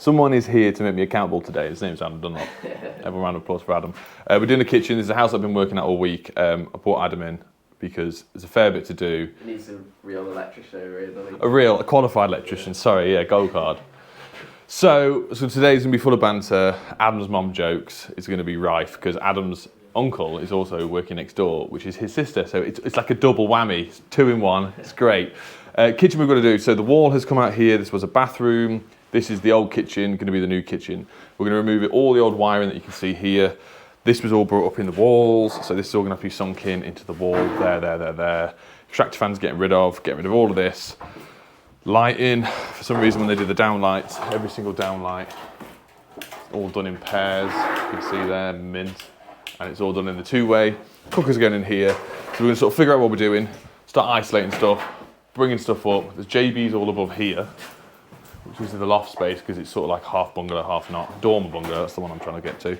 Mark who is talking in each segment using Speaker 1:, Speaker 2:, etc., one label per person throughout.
Speaker 1: Someone is here to make me accountable today. His name's Adam Dunlop. Everyone round of applause for Adam. We're doing the kitchen. This is a house I've been working at all week. I brought Adam in because there's a fair bit to do.
Speaker 2: He needs a real electrician over here, doesn't he?
Speaker 1: A qualified electrician, sorry, yeah, gold card. So today's going to be full of banter. Adam's mum jokes. It's going to be rife because Adam's uncle is also working next door, which is his sister. So it's like a double whammy. It's 2 in 1. It's great. Kitchen we've got to do. So the wall has come out here. This was a bathroom. This is the old kitchen, going to be the new kitchen. We're going to remove all the old wiring that you can see here. This was all brought up in the walls, so this is all going to have to be sunk in into the wall. There. Extractor fans getting rid of all of this. Lighting, for some reason when they did the down lights, every single down light, all done in pairs. You can see there, mint. And it's all done in the 2-way. Cookers going in here. So we're going to sort of figure out what we're doing, start isolating stuff, bringing stuff up. There's JBs all above here, which is the loft space because it's sort of like half bungalow, half not. Dormer bungalow, that's the one I'm trying to get to.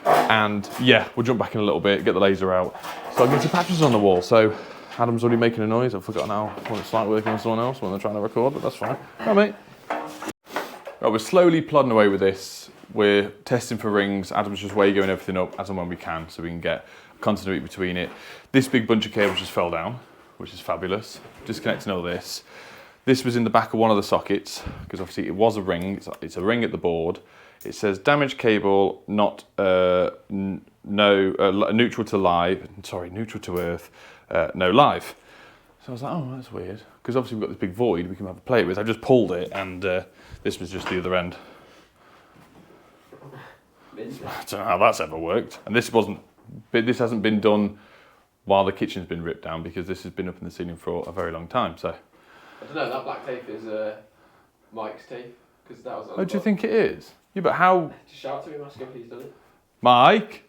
Speaker 1: And yeah, we'll jump back in a little bit, get the laser out. So I get some patches on the wall. So Adam's already making a noise. I've forgotten how what it's like working on someone else when they're trying to record, but that's fine. Right, mate. Right, we're slowly plodding away with this. We're testing for rings. Adam's just wagoing everything up as and when we can so we can get continuity between it. This big bunch of cables just fell down, which is fabulous. Disconnecting all this. This was in the back of one of the sockets because obviously it was a ring. It's a ring at the board. It says damaged cable, not neutral to live. Sorry, neutral to earth, no live. So I was like, oh, that's weird because obviously we've got this big void we can have a play with. I just pulled it and this was just the other end. I don't know how that's ever worked. And this hasn't been done while the kitchen's been ripped down because this has been up in the ceiling for a very long time. So.
Speaker 2: I don't know, that black tape is Mike's tape, because that was on
Speaker 1: Oh, do you think it is? Yeah, but how...
Speaker 2: Just shout to him, ask him if he's done it.
Speaker 1: Mike?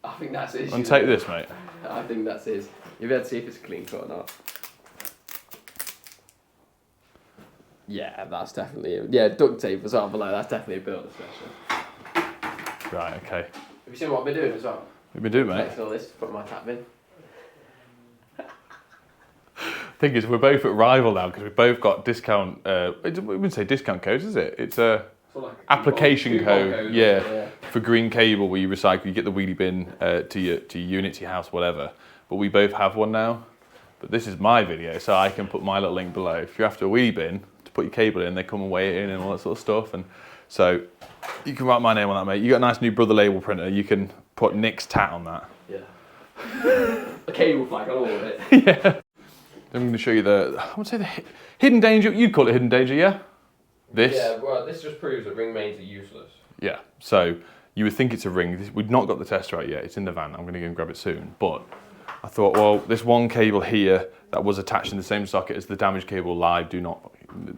Speaker 2: I think that's his.
Speaker 1: Untake this, mate.
Speaker 2: I think that's his. You'll be able to see if it's a clean cut or not. Yeah, that's definitely it. Yeah, duct tape as well below, that's definitely a builder special.
Speaker 1: Right, okay.
Speaker 2: Have you seen what I've been doing as well?
Speaker 1: What have you been doing, mate?
Speaker 2: Next to all this, put my tap in.
Speaker 1: Thing is, we're both at rival now because we've both got discount. We wouldn't say discount codes, is it? It's a
Speaker 2: like
Speaker 1: application code. Yeah, for green cable where you recycle, you get the wheelie bin to your unit, to your house, whatever. But we both have one now. But this is my video, so I can put my little link below. If you're after a wheelie bin to put your cable in, they come and weigh it in and all that sort of stuff. And so you can write my name on that, mate. You got a nice new Brother label printer. You can put Nick's tat on that.
Speaker 2: Yeah. A cable flag on all of it.
Speaker 1: Yeah. I'm going to show you I would say the hidden danger. You'd call it hidden danger, yeah? This?
Speaker 2: Yeah, well, this just proves that ring mains are useless.
Speaker 1: Yeah, so you would think it's a ring. We've not got the tester out yet. It's in the van. I'm going to go and grab it soon. But I thought, well, this one cable here that was attached in the same socket as the damaged cable live, do not lick.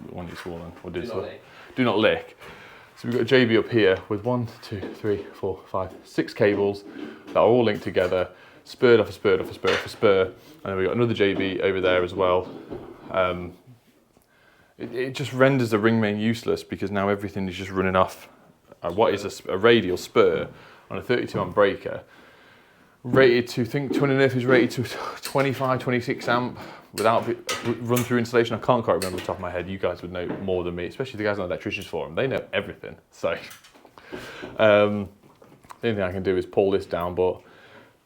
Speaker 1: So we've got a JB up here with 1, 2, 3, 4, 5, 6 cables that are all linked together. Spurred off a spur off a spur off a spur, and then we've got another JB over there as well. It just renders the ring main useless because now everything is just running off what is a radial spur on a 32 amp breaker, rated to, I think Twin and Earth is rated to 25, 26 amp without run through installation. I can't quite remember off the top of my head. You guys would know more than me, especially the guys on electricians forum. They know everything. So the only thing I can do is pull this down, but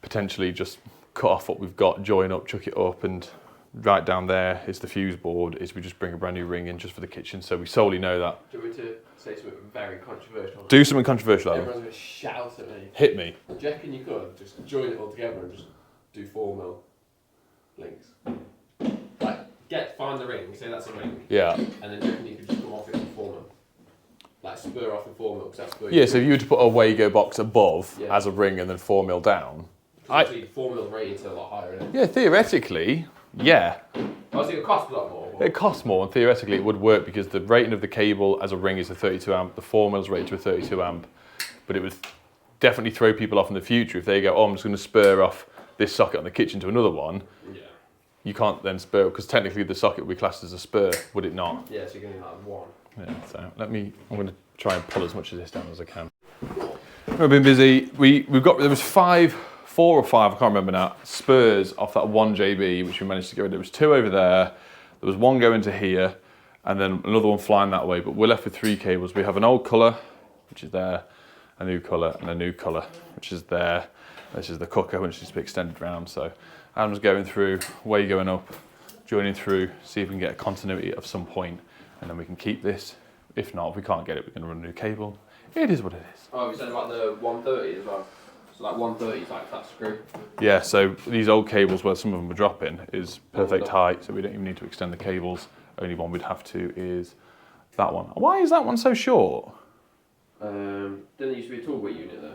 Speaker 1: potentially just cut off what we've got, join up, chuck it up, and right down there is the fuse board. We just bring a brand new ring in just for the kitchen, so we solely know that.
Speaker 2: Do you want me to say something very controversial?
Speaker 1: Do something controversial, Adam.
Speaker 2: Everyone's going to shout at me.
Speaker 1: Hit me.
Speaker 2: Do you reckon you could just join it all together and just do 4mm links? Like, find the ring, say that's a ring.
Speaker 1: Yeah.
Speaker 2: And then do you reckon you could just come off it with 4mm? Like spur off with 4mm, because that's spur.
Speaker 1: Yeah, so if you were to put a Wago box above as a ring and then 4mm down.
Speaker 2: Actually, 4mm rated a lot higher, isn't it?
Speaker 1: Yeah, theoretically, yeah.
Speaker 2: I think it costs a lot more.
Speaker 1: It costs more, and theoretically it would work because the rating of the cable as a ring is a 32 amp, the 4mm is rated to a 32 amp, but it would definitely throw people off in the future if they go, oh, I'm just going to spur off this socket on the kitchen to another one.
Speaker 2: Yeah.
Speaker 1: You can't then spur, because technically the socket would be classed as a spur, would it not?
Speaker 2: Yeah, so you're going to need like one.
Speaker 1: Yeah, so I'm going to try and pull as much of this down as I can. We've been busy. There was 4 or 5, I can't remember now, spurs off that one JB, which we managed to get rid of. There was 2 over there. There was 1 going to here. and then another one flying that way, but we're left with 3 cables. We have an old colour, which is there, a new colour, and a new colour, which is there. This is the cooker, which needs to be extended round. So Adam's going through, way going up, joining through, see if we can get a continuity of some point, and then we can keep this. If not, if we can't get it, we're going to run a new cable. It is what it is.
Speaker 2: Oh, you said about the 130 as well. So like 130 is like that screw.
Speaker 1: Yeah, so these old cables where some of them are dropping is perfect height, so we don't even need to extend the cables. Only one we'd have to is that one. Why is that one so short?
Speaker 2: Didn't there used to be a toolway unit there?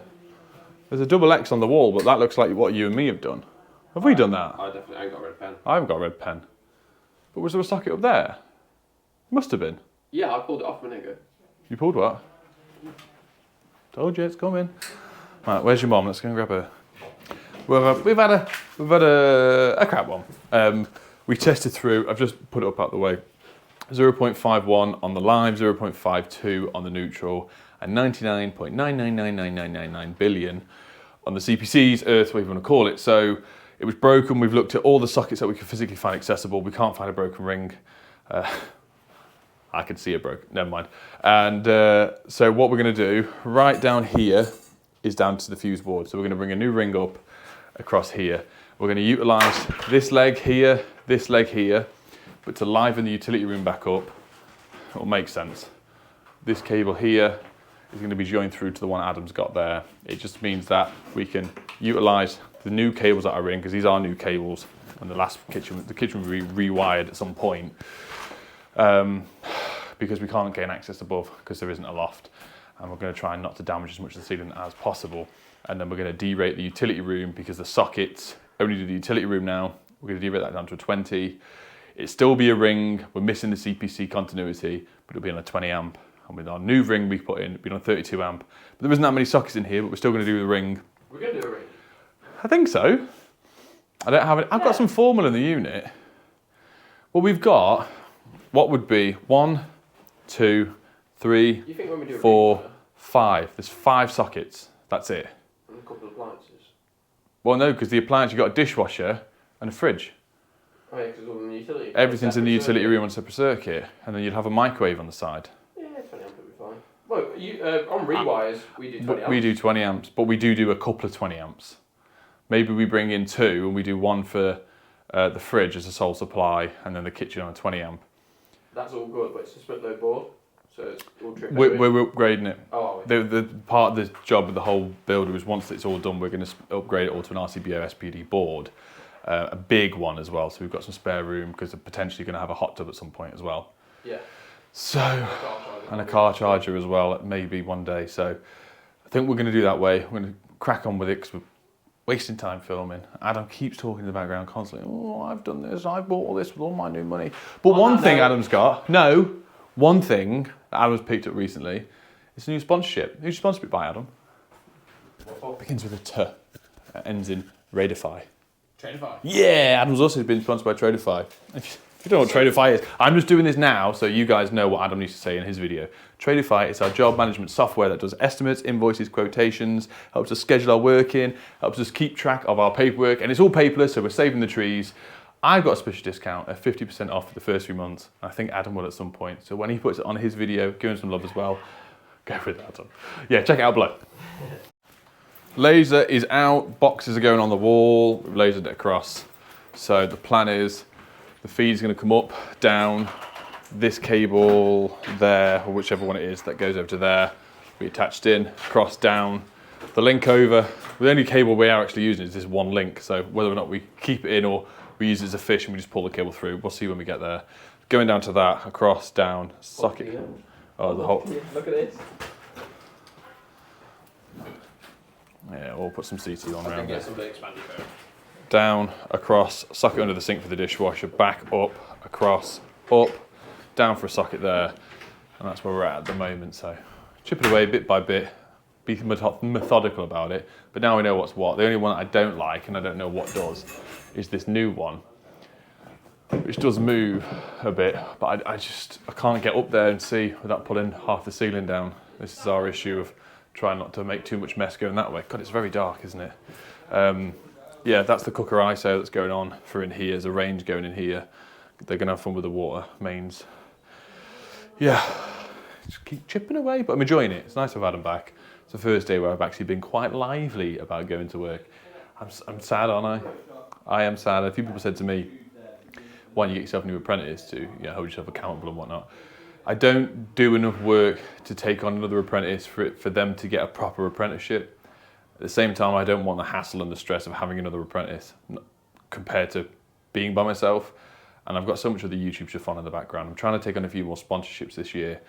Speaker 1: There's a double X on the wall, but that looks like what you and me have done. Have we done that?
Speaker 2: I definitely ain't got a red pen.
Speaker 1: I haven't got a red pen. But was there a socket up there? Must have been.
Speaker 2: Yeah, I pulled it off a minute ago.
Speaker 1: You pulled what? Told you, it's coming. Right, where's your mum? Let's go and grab her. We've had a crap one. We tested through, I've just put it up out the way. 0.51 on the live, 0.52 on the neutral, and 99.9999999 billion on the CPCs, Earth, whatever you want to call it. So it was broken. We've looked at all the sockets that we could physically find accessible. We can't find a broken ring. I could see it broken, never mind. And so what we're going to do, right down here, is down to the fuse board. So we're going to bring a new ring up across here. We're going to utilise this leg here, but to liven the utility room back up, it'll make sense. This cable here is going to be joined through to the one Adam's got there. It just means that we can utilise the new cables that are in, because these are new cables, and the kitchen will be rewired at some point, because we can't gain access above because there isn't a loft. And we're going to try not to damage as much of the ceiling as possible. And then we're going to derate the utility room, because the sockets only do the utility room now. We're going to derate that down to a 20. It'll still be a ring. We're missing the CPC continuity, but it'll be on a 20 amp. And with our new ring we put in, it'll be on a 32 amp. But there isn't that many sockets in here, but we're still going to do the ring.
Speaker 2: We're going to do a ring?
Speaker 1: I think so. I don't have it. I've got some formal in the unit. Well, we've got what would be 1, 2, 3,
Speaker 2: You think when we do a
Speaker 1: 4,
Speaker 2: ring,
Speaker 1: 5. There's 5 sockets. That's it.
Speaker 2: and a couple of appliances?
Speaker 1: Well, no, because the appliance, you've got a dishwasher and a fridge.
Speaker 2: Oh yeah, because it's all in the utility.
Speaker 1: Everything's in the utility room on a separate circuit, and then you'd have a microwave on the side.
Speaker 2: Yeah, 20 amp would be fine. Well, on rewires, we do 20 amps.
Speaker 1: We do 20 amps, but we do a couple of 20 amps. Maybe we bring in 2, and we do one for the fridge as a sole supply, and then the kitchen on a 20 amp.
Speaker 2: That's all good, but it's a split load board, so it's all tripped
Speaker 1: We're upgrading it.
Speaker 2: Oh, are we?
Speaker 1: The part of the job of the whole builder is once it's all done, we're going to upgrade it all to an RCBO SPD board. A big one as well, so we've got some spare room, because they're potentially going to have a hot tub at some point as well.
Speaker 2: Yeah.
Speaker 1: So, and a car charger as well, maybe one day. So I think we're going to do that way. We're going to crack on with it, because we're wasting time filming. Adam keeps talking in the background constantly. Oh, I've done this, I've bought all this with all my new money. But one thing Adam's got, one thing that Adam's picked up recently is a new sponsorship. Who's sponsored by Adam?
Speaker 2: What?
Speaker 1: Begins with a T, ends in Radify.
Speaker 2: Trainify.
Speaker 1: Yeah, Adam's also been sponsored by Tradify. If you don't know what Tradify is, I'm just doing this now so you guys know what Adam used to say in his video. Tradify is our job management software that does estimates, invoices, quotations, helps us schedule our work in, helps us keep track of our paperwork, and it's all paperless, so we're saving the trees. I've got a special discount of 50% off for the first 3 months. I think Adam will at some point. So when he puts it on his video, give him some love as well. Go for it, Adam. Yeah, check it out below. Laser is out, boxes are going on the wall, we've lasered it across. So the plan is the feed's going to come up, down, this cable there, or whichever one it is that goes over to there, be attached in, across, down. The link over, the only cable we are actually using is this one link, so whether or not we keep it in or we use it as a fish and we just pull the cable through, we'll see when we get there. Going down to that, across, down, socket. Oh, the whole.
Speaker 2: Look at this.
Speaker 1: Yeah, we'll put some CT on
Speaker 2: I
Speaker 1: around
Speaker 2: can
Speaker 1: there.
Speaker 2: get something expanded there.
Speaker 1: Down, across, socket under the sink for the dishwasher, back, up, across, up, down for a socket there. And that's where we're at the moment. So chip it away bit by bit, be methodical about it. But now we know what's what. The only one I don't like, and I don't know what does, is this new one, which does move a bit, but I can't get up there and see without pulling half the ceiling down. This is our issue of trying not to make too much mess going that way. God, it's very dark, isn't it? Yeah, that's the cooker ISO that's going on for in here. There's a range going in here. They're going to have fun with the water mains. yeah, just keep chipping away, but I'm enjoying it. It's nice to have Adam back. It's the first day where I've actually been quite lively about going to work. I'm sad, aren't I? I am sad. A few people said to me, why don't you get yourself a new apprentice to hold yourself accountable and whatnot. I don't do enough work to take on another apprentice for them to get a proper apprenticeship. At the same time, I don't want the hassle and the stress of having another apprentice compared to being by myself. And I've got so much of the YouTube stuff on in the background. I'm trying to take on a few more sponsorships this year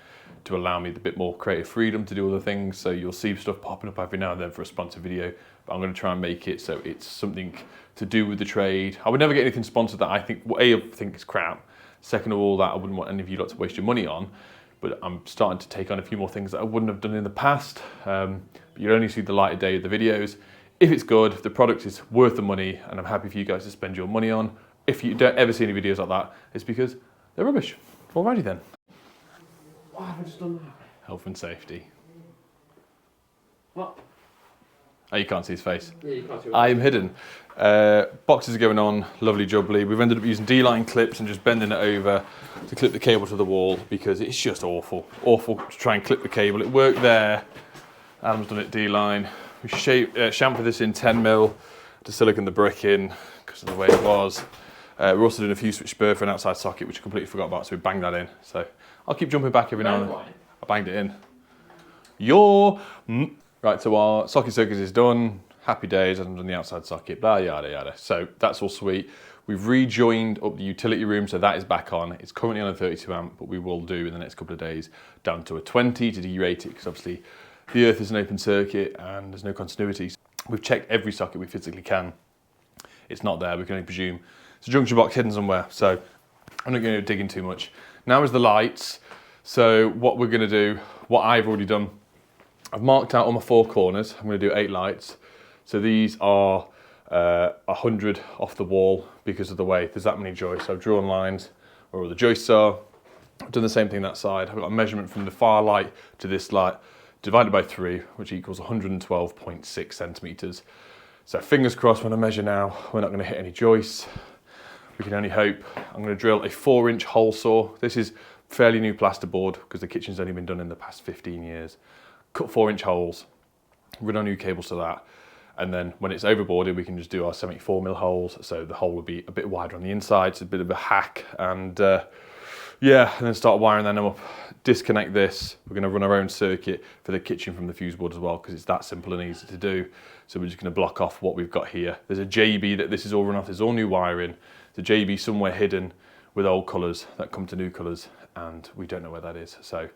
Speaker 1: to allow me a bit more creative freedom to do other things. So you'll see stuff popping up every now and then for a sponsored video, but I'm going to try and make it so it's something to do with the trade. I would never get anything sponsored that I think is crap. Second of all, that I wouldn't want any of you lot to waste your money on. But I'm starting to take on a few more things that I wouldn't have done in the past. But you'll only see the light of day of the videos. If it's good, the product is worth the money, and I'm happy for you guys to spend your money on. If you don't ever see any videos like that, it's because they're rubbish. Alrighty then.
Speaker 2: Why have I just done that?
Speaker 1: Health and safety.
Speaker 2: What?
Speaker 1: Oh, you can't see his face.
Speaker 2: Yeah, you can't see
Speaker 1: I am hidden. Boxes are going on, lovely jubbly. We've ended up using D-line clips and just bending it over to clip the cable to the wall because it's just awful. Awful to try and clip the cable. It worked there. Adam's done it D-line. We chamfered this in 10mm to silicon the brick in because of the way it was. We're also doing a fuse switch spur for an outside socket, which I completely forgot about, so we banged that in. So I'll keep jumping back every now and then. I banged it in. Right, so our socket circuit is done. Happy days, I've done the outside socket, blah, yada, yada. So that's all sweet. We've rejoined up the utility room, so that is back on. It's currently on a 32 amp, but we will do in the next couple of days down to a 20 to derate it, because obviously the earth is an open circuit and there's no continuity. We've checked every socket we physically can. It's not there, we can only presume. It's a junction box hidden somewhere, so I'm not going to dig in too much. Now is the lights. So what we're going to do, what I've already done, I've marked out all my 4 corners. I'm going to do 8 lights. So these are 100 off the wall because of the way there's that many joists. So I've drawn lines where all the joists are. I've done the same thing that side. I've got a measurement from the far light to this light divided by 3, which equals 112.6 centimetres. So fingers crossed when I measure now, we're not going to hit any joists. We can only hope. I'm going to drill a 4-inch hole saw. This is fairly new plasterboard because the kitchen's only been done in the past 15 years. Cut 4-inch holes, run our new cables to that, and then when it's overboarded, we can just do our 74mm holes. So the hole will be a bit wider on the inside. It's a bit of a hack, and yeah, and then start wiring them up. Disconnect this. We're going to run our own circuit for the kitchen from the fuse board as well because it's that simple and easy to do. So we're just going to block off what we've got here. There's a JB that this is all run off. There's all new wiring. The JB somewhere hidden with old colours that come to new colours, and we don't know where that is. So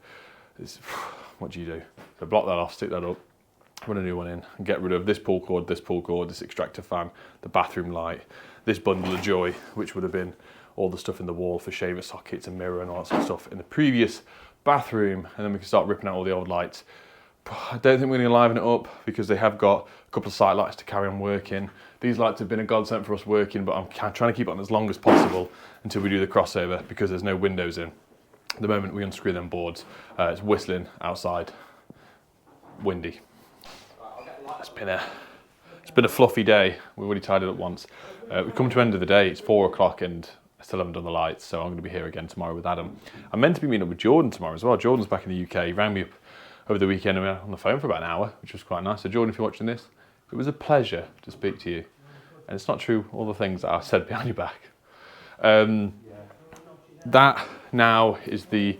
Speaker 1: what do you do? So block that off, stick that up, run a new one in, and get rid of this pull cord, this extractor fan, the bathroom light, this bundle of joy, which would have been all the stuff in the wall for shaver sockets and mirror and all that sort of stuff in the previous bathroom, and then we can start ripping out all the old lights. I don't think we're going to liven it up because they have got a couple of site lights to carry on working. These lights have been a godsend for us working, but I'm trying to keep it on as long as possible until we do the crossover because there's no windows in. The moment we unscrew them boards, it's whistling outside, windy. It's been a fluffy day. We've already tied it up once. We've come to the end of the day. It's 4 o'clock and I still haven't done the lights, so I'm going to be here again tomorrow with Adam. I'm meant to be meeting up with Jordan tomorrow as well. Jordan's back in the UK. He rang me up over the weekend and we were on the phone for about an hour, which was quite nice. So Jordan, if you're watching this, it was a pleasure to speak to you. And it's not true, all the things that I've said behind your back. That now is the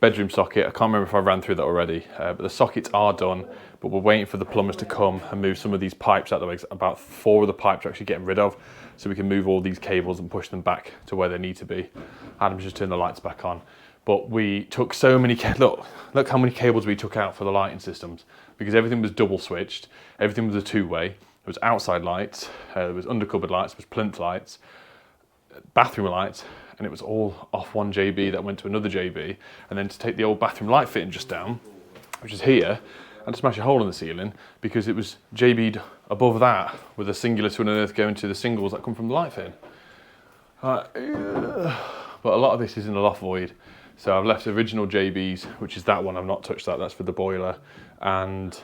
Speaker 1: bedroom socket. I can't remember if I ran through that already, but the sockets are done, but we're waiting for the plumbers to come and move some of these pipes out of the way. About 4 of the pipes are actually getting rid of, so we can move all these cables and push them back to where they need to be. Adam's just turned the lights back on. But we took so many, look how many cables we took out for the lighting systems, because everything was double switched, everything was a 2-way. There was outside lights, there was under cupboard lights, there was plinth lights, bathroom lights, and it was all off one JB that went to another JB. And then to take the old bathroom light fitting just down, which is here, and to smash a hole in the ceiling because it was JB'd above that with a singular twin and earth going to the singles that come from the light fitting. But a lot of this is in the loft void. So I've left the original JBs, which is that one. I've not touched that. That's for the boiler. And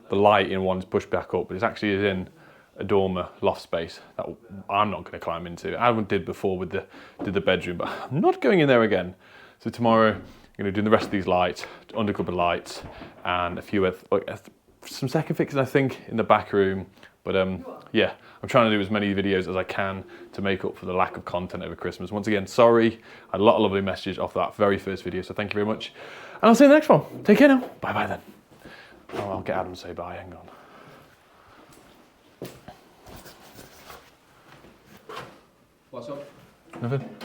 Speaker 1: the light in one's pushed back up, but it's actually in a dormer loft space that I'm not going to climb into. I did before with did the bedroom, but I'm not going in there again. So tomorrow, I'm going to do the rest of these lights, undercover lights, and a few some second fixes I think in the back room. But yeah, I'm trying to do as many videos as I can to make up for the lack of content over Christmas. Once again, sorry, I had a lot of lovely messages off that very first video, so thank you very much. And I'll see you in the next one. Take care now. Bye bye then. Oh, I'll get Adam to say bye, hang on.
Speaker 2: What's up?
Speaker 1: Nothing?